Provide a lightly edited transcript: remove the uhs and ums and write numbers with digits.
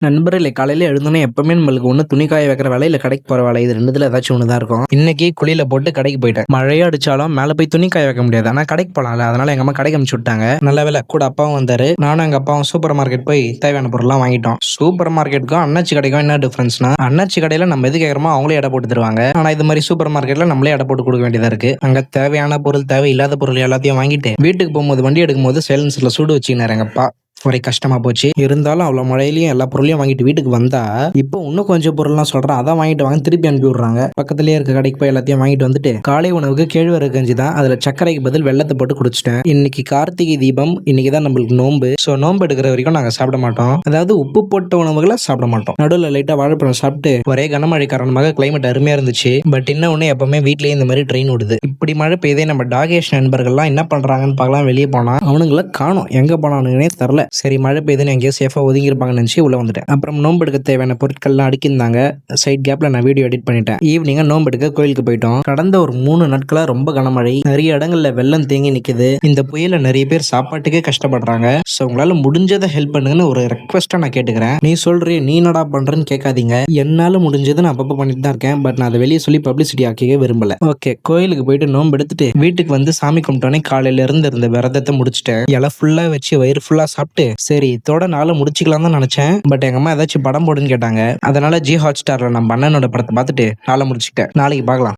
நண்பர்களே காலையில எழுந்தோனே எப்பவுமே நம்மளுக்கு ஒண்ணு துணி காய வைக்கிற வேலை, இல்ல கடைக்கு போற வேலை. இது 2த்துல ஏதாச்சும் ஒண்ணு தான் இருக்கும். இன்னைக்கு குளியல போட்டு கடைக்கு போயிட்டேன். மழையே அடிச்சாலும் மேல போய் துணி காய வைக்க முடியாது. ஆனா கடைக்கு போலாம்ல. அதனால எங்க அம்மா கடைக்கு அனுப்பிச்சு விட்டாங்க. நல்ல வேளை கூட அப்பாவும் வந்தாரு. நானும் எங்க அப்பாவும் சூப்பர் மார்க்கெட் போய் தேவையான பொருள்லாம் வாங்கிட்டோம். சூப்பர் மார்க்கெட்டுக்கும் அண்ணாச்சி கடைக்கும் என்ன டிஃபரன்ஸ்னா, அண்ணாச்சி கடையில நம்ம எது கேட்கறோமோ அவங்களே எடை போட்டு தருவாங்க. ஆனா இது மாதிரி சூப்பர் மார்க்கெட்ல நம்மளே எடை போட்டு கொடுக்க வேண்டியதா இருக்கு. அங்க தேவையான பொருள், தேவையில்லாத பொருள் எல்லாத்தையும் வாங்கிட்டு வீட்டுக்கு போகும்போது வண்டி எடுக்கும்போது சைலன்சர்ல சூடு வச்சுக்கினாரு எங்க அப்பா. ஒரே கஷ்டமா போச்சு. இருந்தாலும் அவ்வளவு மழையிலயும் எல்லா பொருளையும் வாங்கிட்டு வீட்டுக்கு வந்தா, இப்போ இன்னும் கொஞ்சம் பொருள்லாம் சொல்றேன். அதான் வாங்கிட்டு வாங்க திருப்பி அனுப்பி விடுறாங்க. பக்கத்துலயே இருக்க கடைக்கு போய் எல்லாத்தையும் வாங்கிட்டு வந்துட்டு காலை உணவுக்கு கேழ்வரகு கஞ்சி தான். அதுல சர்க்கரைக்கு பதில் வெள்ளத்தை போட்டு குடிச்சிட்டேன். இன்னைக்கு கார்த்திகை தீபம். இன்னைக்கு தான் நம்மளுக்கு நோன்பு. சோ நோன்பு எடுக்கிற வரைக்கும் நாங்க சாப்பிட மாட்டோம். அதாவது உப்பு போட்ட உணவுகளை சாப்பிட மாட்டோம். நடுவில் லைட்டா வாழைப்பழம் சாப்பிட்டு ஒரே கனமழை காரணமாக கிளைமேட் அருமையா இருந்துச்சு. பட் இன்னொன்னு எப்பவுமே வீட்லயே இந்த மாதிரி ட்ரெயின் ஓடுது. இப்படி மழை பெய்தே நம்ம டாகேஷ் நண்பர்கள்லாம் என்ன பண்றாங்கன்னு பார்க்கலாம். வெளியே போனா அவனுங்களை காணோம். எங்க போனானுங்கன்னே தெரியல. சரி மழை பெய்யுதுன்னு எங்கேயோ சேஃபா ஒதுங்கி இருப்பாங்கன்னு நினைச்சு உள்ள வந்துட்டேன். அப்புறம் நோன்பு எடுக்க தேவையான பொருட்கள்லாம் அடுக்கியிருந்தாங்க. சைட் கேப்ல நான் வீடியோ எடிட் பண்ணிட்டேன். ஈவினிங்கா நோன்பு எடுக்க கோயிலுக்கு போயிட்டோம். கடந்த ஒரு 3 நாட்களா ரொம்ப கனமழை. நிறைய இடங்கள்ல வெள்ளம் தேங்கி நிக்குது. இந்த புயல நிறைய பேர் சாப்பாட்டுக்கே கஷ்டப்படுறாங்க. சோ உங்களால முடிஞ்சதை ஹெல்ப் பண்ணுங்கன்னு ஒரு ரெக்வஸ்டா நான் கேட்டுக்கிறேன். நீ சொல்றே நீ என்னடா பண்றேன்னு கேட்காதீங்க. என்னால முடிஞ்சதை நான் அப்பப்போ பண்ணிட்டு தான் இருக்கேன். பட் நான் அதை வெளியே சொல்லி பப்ளிசிட்டி ஆக்கிக்க விரும்பல. ஓகே, கோயிலுக்கு போயிட்டு நோன்பு எடுத்துட்டு வீட்டுக்கு வந்து சாமி கும்பிட்டோன்னே காலையில இருந்து இருந்த விரதத்தை முடிச்சிட்டேன். இலை ஃபுல்லா வச்சு வயிறு ஃபுல்லா சாப்பிட்டு சரி இதோட நாளை முடிச்சுக்கலாம் தான் நினைச்சேன். பட் எங்க அம்மா ஏதாச்சும் படம் போடுன்னு கேட்டாங்க. அதனால ஜி ஹாட் ஸ்டார்ல நம்ம அண்ணனோட படத்தை பார்த்துட்டு நாளை முடிச்சுக்கிட்டேன். நாளைக்கு பார்க்கலாம்.